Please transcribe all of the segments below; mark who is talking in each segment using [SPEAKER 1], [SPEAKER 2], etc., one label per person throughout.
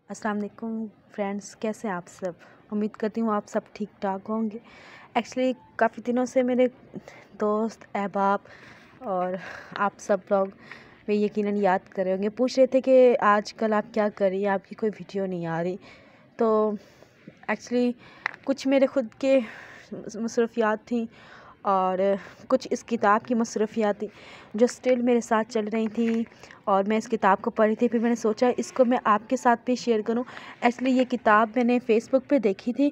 [SPEAKER 1] अस्सलाम वालेकुम फ्रेंड्स, कैसे हैं आप सब। उम्मीद करती हूँ आप सब ठीक ठाक होंगे। एक्चुअली काफ़ी दिनों से मेरे दोस्त अहबाब और आप सब लोग वे यकीनन याद कर रहे होंगे, पूछ रहे थे कि आजकल आप क्या कर रही हैं, आपकी कोई वीडियो नहीं आ रही। तो एक्चुअली कुछ मेरे ख़ुद के मसरूफ़ियात थी और कुछ इस किताब की मसरूफ़ियात थी जो स्टिल मेरे साथ चल रही थी और मैं इस किताब को पढ़ी थी। फिर मैंने सोचा इसको मैं आपके साथ भी शेयर करूं। एक्चुअली ये किताब मैंने फ़ेसबुक पे देखी थी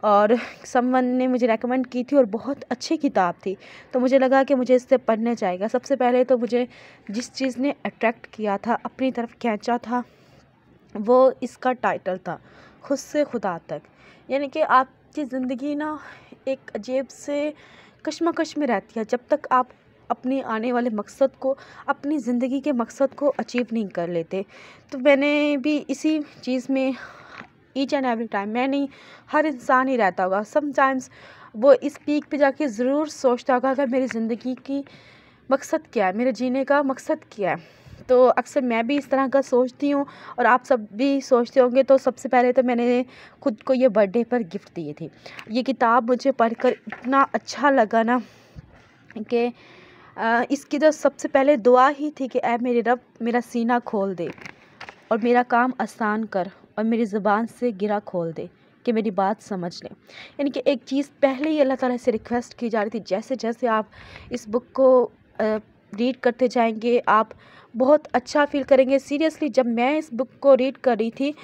[SPEAKER 1] और समवन ने मुझे रेकमेंड की थी और बहुत अच्छी किताब थी, तो मुझे लगा कि मुझे इससे पढ़ना चाहिए। सबसे पहले तो मुझे जिस चीज़ ने अट्रैक्ट किया था, अपनी तरफ खींचा था, वो इसका टाइटल था खुद से खुदा तक। यानी कि आपकी ज़िंदगी ना एक अजीब से कश्मकश में रहती है जब तक आप अपने आने वाले मकसद को, अपनी ज़िंदगी के मकसद को अचीव नहीं कर लेते। तो मैंने भी इसी चीज़ में ईच एंड एवरी टाइम, मैं नहीं, हर इंसान ही रहता होगा, समटाइम्स वो इस पीक पे जाके ज़रूर सोचता होगा कि मेरी ज़िंदगी की मकसद क्या है, मेरे जीने का मकसद क्या है। तो अक्सर मैं भी इस तरह का सोचती हूँ और आप सब भी सोचते होंगे। तो सबसे पहले तो मैंने खुद को ये बर्थडे पर गिफ्ट दिए थे। ये किताब मुझे पढ़कर इतना अच्छा लगा ना कि इसकी तो सबसे पहले दुआ ही थी कि ऐ मेरे रब मेरा सीना खोल दे और मेरा काम आसान कर और मेरी ज़ुबान से गिरा खोल दे कि मेरी बात समझ लें। यानी कि एक चीज़ पहले ही अल्लाह ताला से रिक्वेस्ट की जा रही थी। जैसे जैसे आप इस बुक को रीड करते जाएंगे आप बहुत अच्छा फ़ील करेंगे। सीरियसली जब मैं इस बुक को रीड कर रही थी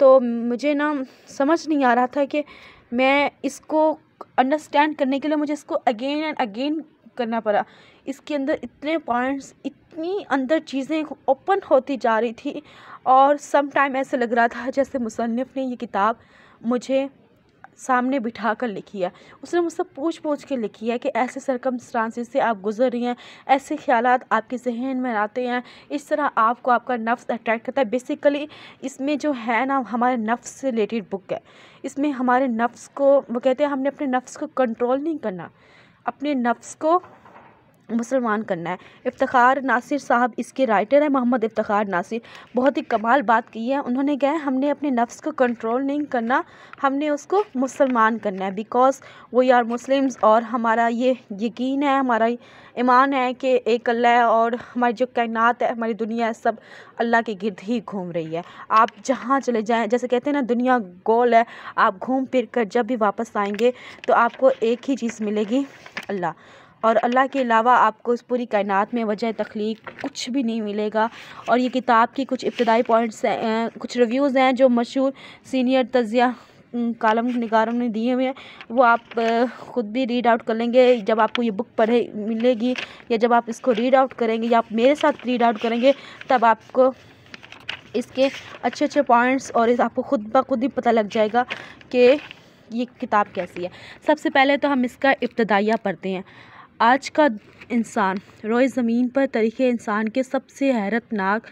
[SPEAKER 1] तो मुझे ना समझ नहीं आ रहा था कि मैं इसको अंडरस्टैंड करने के लिए मुझे इसको अगेन एंड अगेन करना पड़ा। इसके अंदर इतने पॉइंट्स, इतनी अंदर चीज़ें ओपन होती जा रही थी और सम टाइम ऐसे लग रहा था जैसे मुसन्निफ़ ने ये किताब मुझे सामने बिठा कर लिखी है। उसने मुझसे पूछ के लिखी है कि ऐसे सरकमस्टांसेस से आप गुज़र रही हैं, ऐसे ख़्यालात आपके ज़हन में आते हैं, इस तरह आपको आपका नफ्स अट्रैक्ट करता है। बेसिकली इसमें जो है ना, हमारे नफ्स से रिलेटेड बुक है। इसमें हमारे नफ्स को, वो कहते हैं हमने अपने नफ्स को कंट्रोल नहीं करना, अपने नफ्स को मुसलमान करना है। इफ्तिखार नासिर साहब इसके राइटर है, मोहम्मद इफ्तिखार नासिर। बहुत ही कमाल बात की है उन्होंने। कहा है हमने अपने नफ्स को कंट्रोल नहीं करना, हमने उसको मुसलमान करना है। बिकॉज़ वी आर मुस्लिम्स और हमारा ये यकीन है, हमारा ईमान है कि एक अल्लाह है और हमारी जो कायनात है, हमारी दुनिया है, सब अल्लाह के गिर्द ही घूम रही है। आप जहाँ चले जाएँ, जैसे कहते हैं ना दुनिया गोल है, आप घूम फिर कर जब भी वापस आएंगे तो आपको एक ही चीज़ मिलेगी, अल्लाह। और अल्लाह के अलावा आपको इस पूरी कायनात में वजह तख्लीक कुछ भी नहीं मिलेगा। और ये किताब की कुछ इब्तदाई पॉइंट्स हैं, कुछ रिव्यूज़ हैं जो मशहूर सीनियर तज़िया कालम निगारों ने दिए हुए हैं, वो आप ख़ुद भी रीड आउट कर लेंगे जब आपको ये बुक पढ़े मिलेगी, या जब आप इसको रीड आउट करेंगे या आप मेरे साथ रीड आउट करेंगे तब आपको इसके अच्छे पॉइंट्स और आपको खुद ब खुद ही पता लग जाएगा कि ये किताब कैसी है। सबसे पहले तो हम इसका इब्तदाइया पढ़ते हैं। आज का इंसान रोए ज़मीन पर तरीक़े इंसान के सबसे हैरतनाक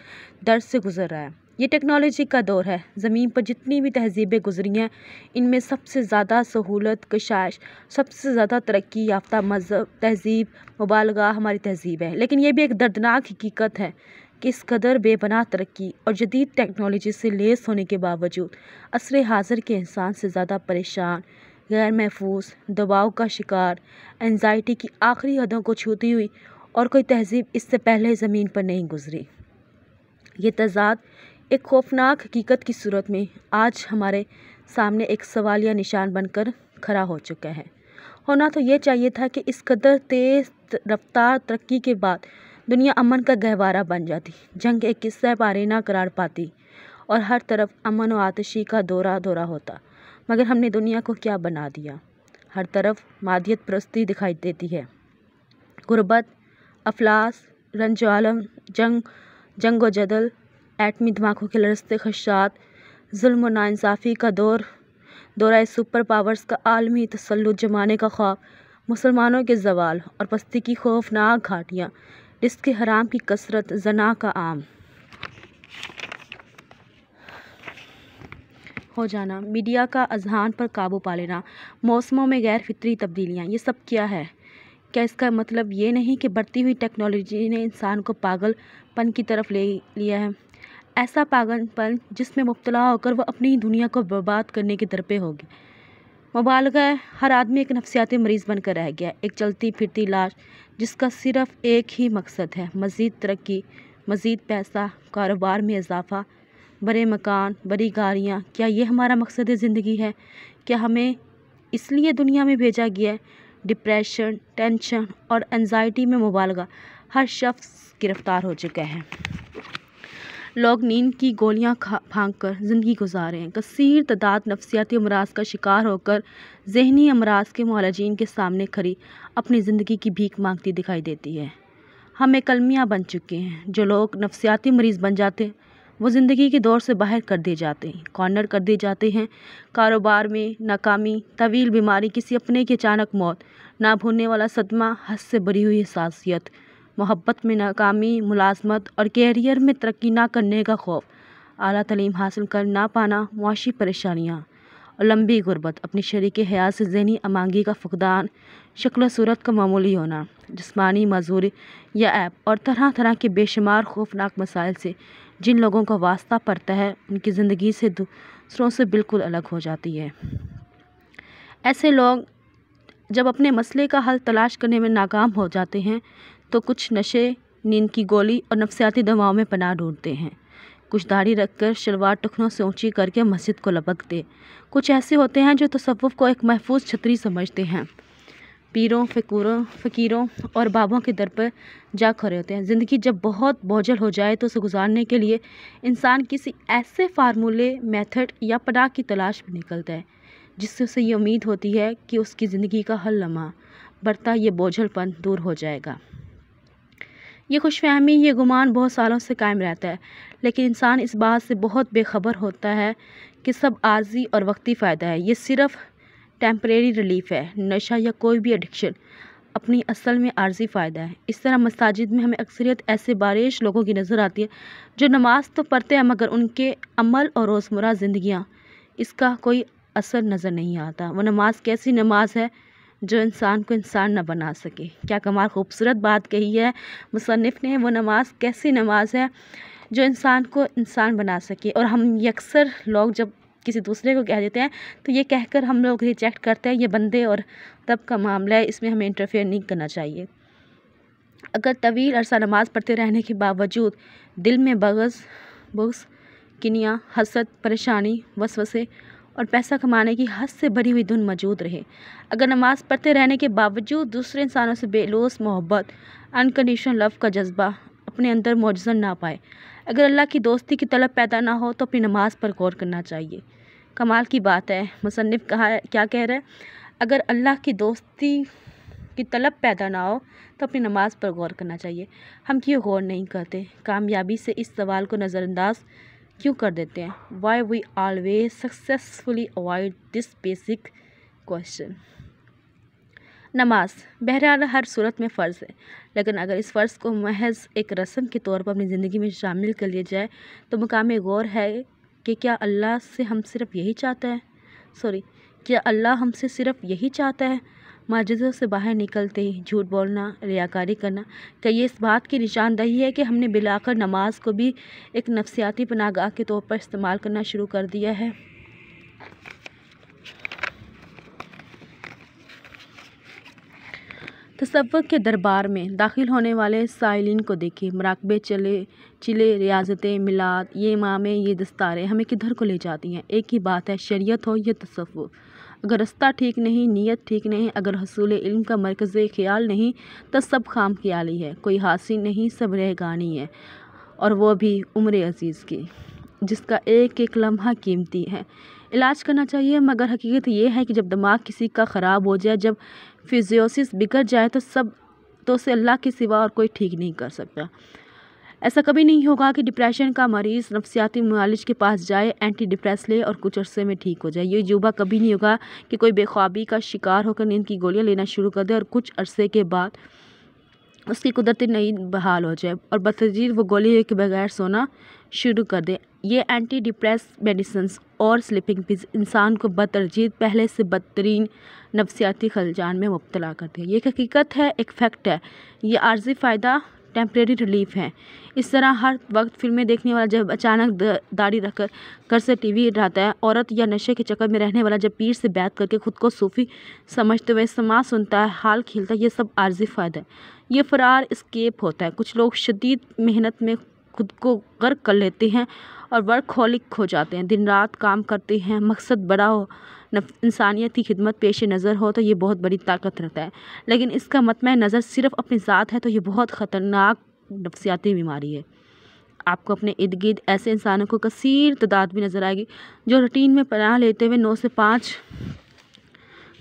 [SPEAKER 1] दर से गुज़र रहा है। ये टेक्नोलॉजी का दौर है। ज़मीन पर जितनी भी तहज़ीबें गुज़री हैं, इनमें सबसे ज़्यादा सहूलत, कशाश, सबसे ज़्यादा तरक्की याफ्ता मज़हब, तहज़ीब, मुबालगा हमारी तहज़ीब है। लेकिन ये भी एक दर्दनाक हकीकत है कि इस कदर बेपनाह तरक्की और जदीद टेक्नोलॉजी से लैस होने के बावजूद असरे हाज़िर के इंसान से ज़्यादा परेशान, गैर महफूज, दबाव का शिकार, एंजाइटी की आखिरी हदों को छूती हुई और कोई तहज़ीब इससे पहले ज़मीन पर नहीं गुज़री। ये तज़ाद एक खौफनाक हकीकत की सूरत में आज हमारे सामने एक सवालिया निशान बनकर खड़ा हो चुका है। होना तो ये चाहिए था कि इस कदर तेज़ रफ्तार तरक्की के बाद दुनिया अमन का गहवारा बन जाती, जंग एक किस्सा पारीना करार पाती और हर तरफ अमन व आतिशी का दौरा दौरा होता। मगर हमने दुनिया को क्या बना दिया। हर तरफ मादियत परस्ती दिखाई देती है। गुर्बत, अफलास, रंज आलम, जंग व जदल, एटमी धमाकों के लरसते खदशात, जुल्म व नाइंसाफ़ी का दौरा सुपर पावर्स का आलमी तसल्लुत जमाने का ख्वाब, मुसलमानों के जवाल और पस्ती की खौफनाक घाटियाँ, रिस्क हराम की कसरत, जना का आम हो जाना, मीडिया का अज़हान पर काबू पा लेना, मौसमों में गैर फितरी तब्दीलियाँ, ये सब क्या है? क्या इसका मतलब ये नहीं कि बढ़ती हुई टेक्नोलॉजी ने इंसान को पागलपन की तरफ ले लिया है? ऐसा पागलपन जिसमें मुब्तला होकर वह अपनी ही दुनिया को बर्बाद करने की दर पे होगी। मुबालगा है, हर आदमी एक नफसियाती मरीज़ बनकर रह गया, एक चलती फिरती लाश जिसका सिर्फ एक ही मकसद है, मज़ीद तरक्की, मज़ीद पैसा, कारोबार में इजाफा, बड़े मकान, बड़ी गाड़ियाँ। क्या ये हमारा मकसद ज़िंदगी है? क्या हमें इसलिए दुनिया में भेजा गया है? डिप्रेशन, टेंशन और एंजाइटी में मुबालगा हर शख्स गिरफ़्तार हो चुका है। लोग नींद की गोलियां भांग कर ज़िंदगी गुजार रहे हैं। कसीर तादाद नफसियाती अमराज का शिकार होकर जहनी अमराज के मुआलजीन के सामने खड़ी अपनी ज़िंदगी की भीख मांगती दिखाई देती है। हम एक अलमिया बन चुके हैं। जो लोग नफसियाती मरीज़ बन जाते हैं वो ज़िंदगी की दौर से बाहर कर दिए जाते हैं, कॉर्नर कर दिए जाते हैं। कारोबार में नाकामी, तवील बीमारी, किसी अपने की अचानक मौत, ना भूलने वाला सदमा, हद से भरी हुई हसासियत, मोहब्बत में नाकामी, मुलाजमत और कैरियर में तरक्की ना करने का खौफ, आला तालीम हासिल कर ना पाना, मुआशी परेशानियाँ और लंबी गुर्बत, अपनी शरीक हयात से ज़हनी अमांगी का फुकदान, शक्ल सूरत का मामूली होना, जिस्मानी मजबूरी या ऐब और तरह तरह के बेशुमार खौफनाक मसाइल से जिन लोगों का वास्ता पड़ता है उनकी ज़िंदगी से दूसरों से बिल्कुल अलग हो जाती है। ऐसे लोग जब अपने मसले का हल तलाश करने में नाकाम हो जाते हैं तो कुछ नशे, नींद की गोली और नफसियाती दवाओं में पनाह ढूंढते हैं। कुछ दाढ़ी रखकर शलवार टखनों से ऊंची करके मस्जिद को लपकते। कुछ ऐसे होते हैं जो तसव्वुफ को एक महफूज छतरी समझते हैं। पीरों, फ़कीरों और बाबों के दर पर जा खड़े होते हैं। ज़िंदगी जब बहुत बोझल हो जाए तो उसे गुजारने के लिए इंसान किसी ऐसे फार्मूले, मेथड या पनाह की तलाश में निकलता है जिससे उसे ये उम्मीद होती है कि उसकी ज़िंदगी का हर लम्हा बढ़ता ये बोझलपन दूर हो जाएगा। ये खुशफहमी, ये गुमान बहुत सालों से कायम रहता है, लेकिन इंसान इस बात से बहुत बेखबर होता है कि सब आर्जी और वक्ती फ़ायदा है। ये सिर्फ टेम्परेरी रिलीफ है। नशा या कोई भी एडिक्शन अपनी असल में आर्जी फ़ायदा है। इस तरह मसाजिद में हमें अक्सरियत ऐसे बारिश लोगों की नज़र आती है जो नमाज तो पढ़ते हैं मगर उनके अमल और रोज़मर्रा ज़िंदगियाँ इसका कोई असर नज़र नहीं आता। वो नमाज कैसी नमाज है जो इंसान को इंसान न बना सके। क्या कमाल खूबसूरत बात कही है मुसन्निफ़ ने। वो नमाज कैसी नमाज है जो इंसान को इंसान बना सके। और हम अक्सर लोग जब किसी दूसरे को कह देते हैं तो ये कहकर हम लोग रिजेक्ट करते हैं ये बंदे और तब का मामला है, इसमें हमें इंटरफेयर नहीं करना चाहिए। अगर तवील अरसा नमाज पढ़ते रहने के बावजूद दिल में बुग़्ज़, किनिया, हसद, परेशानी, वसवसे और पैसा कमाने की हद से भरी हुई धुन मौजूद रहे, अगर नमाज पढ़ते रहने के बावजूद दूसरे इंसानों से बेलौस मोहब्बत, अनकंडीशनल लव का जज्बा अपने अंदर मौजूद ना पाए, अगर अल्लाह की दोस्ती की तलब पैदा ना हो तो अपनी नमाज पर गौर करना चाहिए। कमाल की बात है, मुसन्निफ़ क्या कह रहा है, अगर अल्लाह की दोस्ती की तलब पैदा ना हो तो अपनी नमाज पर गौर करना चाहिए। हम क्यों गौर नहीं करते? कामयाबी से इस सवाल को नज़रअंदाज क्यों कर देते हैं? Why we always successfully avoid this basic question. नमाज बहरहाल हर सूरत में फ़र्ज़ है, लेकिन अगर इस फ़र्ज़ को महज एक रस्म के तौर पर अपनी ज़िंदगी में शामिल कर लिया जाए तो मुकाम गौर है कि क्या अल्लाह हमसे सिर्फ यही चाहता है? माजिज़ों से बाहर निकलते ही झूठ बोलना, रियाकारी करना, क्या ये इस बात की निशानदही है कि हमने बिलाकर नमाज को भी एक नफसियाती पनाहगाह के तौर पर इस्तेमाल करना शुरू कर दिया है? तसव्वुफ़ के दरबार में दाखिल होने वाले साइलिन को देखें। मुराक़बे, चिले, रियाज़तें, मिलाद, ये इमामें, ये दस्तारें हमें किधर को ले जाती हैं? एक ही बात है, शरीयत हो या तसव्वुफ़। अगर रास्ता ठीक नहीं, नीयत ठीक नहीं, अगर हसूल इल्म का मरकज़ ख़याल नहीं तो सब खाम ख़याली है। कोई हासिल नहीं, सब रेहगानी है, और वो भी उम्र अज़ीज़ की, जिसका एक एक लम्हा कीमती है। इलाज करना चाहिए, मगर हकीकत ये है कि जब दिमाग किसी का ख़राब हो जाए, जब फिजियोसिस बिगड़ जाए तो उसे अल्लाह के सिवा और कोई ठीक नहीं कर सकता। ऐसा कभी नहीं होगा कि डिप्रेशन का मरीज़ नफसियाती मुआलिज के पास जाए, एंटी डिप्रेस ले और कुछ अरसे में ठीक हो जाए। ये जुबा कभी नहीं होगा कि कोई बेख्वाबी का शिकार होकर नींद की गोलियां लेना शुरू कर दे और कुछ अरसे के बाद उसकी कुदरती नींद बहाल हो जाए और बतदरीज वो गोली के बगैर सोना शुरू कर दे। ये एंटी डिप्रेस मेडिसिन्स और स्लीपिंग पिल्स इंसान को बतदरीज पहले से बदतरीन नफसियाती खलजान में मुब्तला करते हैं। ये एक हकीकत है, एक फैक्ट है। ये आर्जी फ़ायदा टेम्परेरी रिलीफ हैं। इस तरह हर वक्त फिल्में देखने वाला जब अचानक दाढ़ी रखकर घर से टीवी हटाता है, औरत या नशे के चक्कर में रहने वाला जब पीर से बैत करके खुद को सूफी समझते हुए समाज सुनता है, हाल खिलता है, ये सब आर्जी फ़ायदा है। ये फ़रार एस्केप होता है। कुछ लोग शदीद मेहनत में खुद को गर्क कर लेते हैं और वर्कहोलिक हो जाते हैं, दिन रात काम करते हैं। मकसद बड़ा हो, इंसानियत की खिदमत पेश नज़र हो तो ये बहुत बड़ी ताकत रखता है। लेकिन इसका मतम नज़र सिर्फ अपनी ज़ात है तो ये बहुत ख़तरनाक नफ्सियाती बीमारी है। आपको अपने इर्द गिर्द ऐसे इंसानों को कसीर तादाद भी नज़र आएगी जो रूटीन में पनाह लेते हुए 9 से 5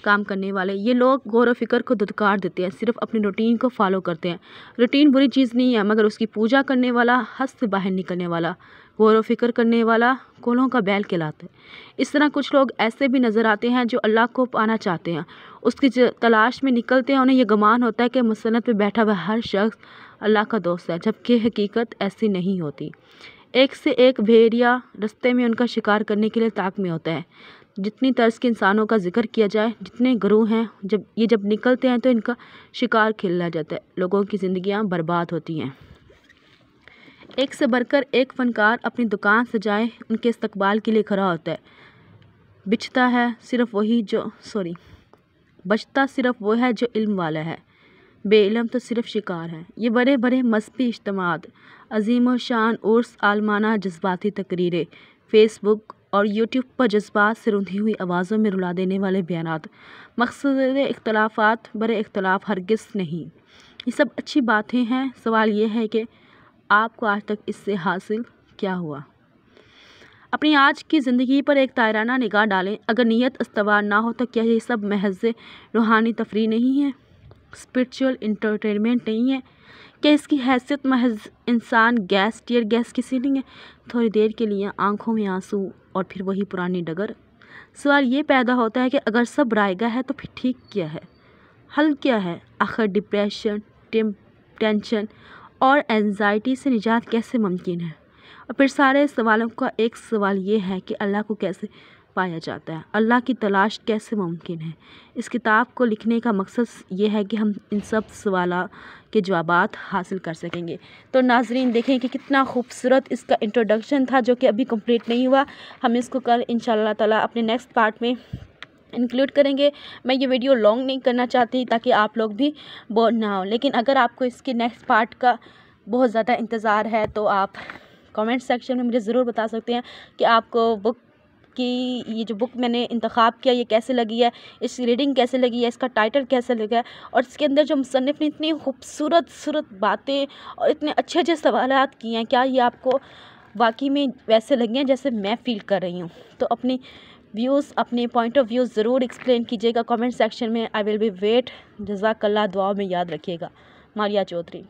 [SPEAKER 1] काम करने वाले। ये लोग गौर व फिक्र को धुतकार देते हैं, सिर्फ अपनी रूटीन को फॉलो करते हैं। रूटीन बुरी चीज़ नहीं है, मगर उसकी पूजा करने वाला, हद से बाहर निकलने वाला, गौर व फिक्र करने वाला कोलों का बैल कहलाता है। इस तरह कुछ लोग ऐसे भी नज़र आते हैं जो अल्लाह को पाना चाहते हैं, उसकी तलाश में निकलते हैं। उन्हें यह गुमान होता है कि मसनत पे बैठा हुआ हर शख्स अल्लाह का दोस्त है, जबकि हकीकत ऐसी नहीं होती। एक से एक भेड़िया रास्ते में उनका शिकार करने के लिए ताक में होता है। जितनी तर्ज के इंसानों का जिक्र किया जाए, जितने गुरूह हैं, जब निकलते हैं तो इनका शिकार खिला जाता है। लोगों की ज़िंदगियां बर्बाद होती हैं। एक से बढ़कर एक फ़नकार अपनी दुकान सजाए उनके इस्तकबाल के लिए खड़ा होता है। बचता सिर्फ वो है जो इल्म वाला है, बेइल्म तो सिर्फ शिकार है। ये बड़े बड़े मजहबी इज्तिमात, अजीम शान उर्स, आलमाना जज्बाती तकरीरें, फेसबुक और यूट्यूब पर जज्बात से रुंधी हुई आवाज़ों में रुला देने वाले बयानात, मकसद इख्तलाफात बड़े इख्तलाफ हरगिज़ नहीं। ये सब अच्छी बातें हैं। सवाल ये है कि आपको आज तक इससे हासिल क्या हुआ? अपनी आज की ज़िंदगी पर एक तायराना निगाह डालें। अगर नीयत इस्तवार ना हो तो क्या ये सब महज़ रूहानी तफरीह नहीं है, स्पिरिचुअल इंटरटेनमेंट नहीं है? क्या इसकी हैसियत महज इंसान गैस टीयर गैस की सीलिंग है, थोड़ी देर के लिए आंखों में आंसू और फिर वही पुरानी डगर? सवाल ये पैदा होता है कि अगर सब रायगा है तो फिर ठीक क्या है, हल क्या है? आखिर डिप्रेशन, टेंशन और एंजाइटी से निजात कैसे मुमकिन है? और फिर सारे सवालों का एक सवाल ये है कि अल्लाह को कैसे पाया जाता है, अल्लाह की तलाश कैसे मुमकिन है? इस किताब को लिखने का मकसद ये है कि हम इन सब सवालों के जवाबात हासिल कर सकेंगे। तो नाजरीन देखें कि कितना खूबसूरत इसका इंट्रोडक्शन था, जो कि अभी कंप्लीट नहीं हुआ। हम इसको कल इंशाअल्लाह ताला अपने नेक्स्ट पार्ट में इंक्लूड करेंगे। मैं ये वीडियो लॉन्ग नहीं करना चाहती ताकि आप लोग भी बोर ना हो, लेकिन अगर आपको इसके नेक्स्ट पार्ट का बहुत ज़्यादा इंतज़ार है तो आप कमेंट सेक्शन में मुझे ज़रूर बता सकते हैं कि आपको बुक कि ये जो बुक मैंने इंतखाब किया ये कैसे लगी है, इसकी रीडिंग कैसे लगी है, इसका टाइटल कैसे लगा है, और इसके अंदर जो मुसन्निफ़ ने इतनी खूबसूरत बातें और इतने अच्छे अच्छे सवालात किए हैं, क्या ये आपको वाकई में वैसे लगे हैं जैसे मैं फ़ील कर रही हूँ? तो अपनी व्यूज़, अपने पॉइंट ऑफ व्यू ज़रूर एक्सप्लेन कीजिएगा कमेंट सेक्शन में। I will be wait. जज़ाकल्लाह, दुआ में याद रखिएगा। मारिया चौधरी।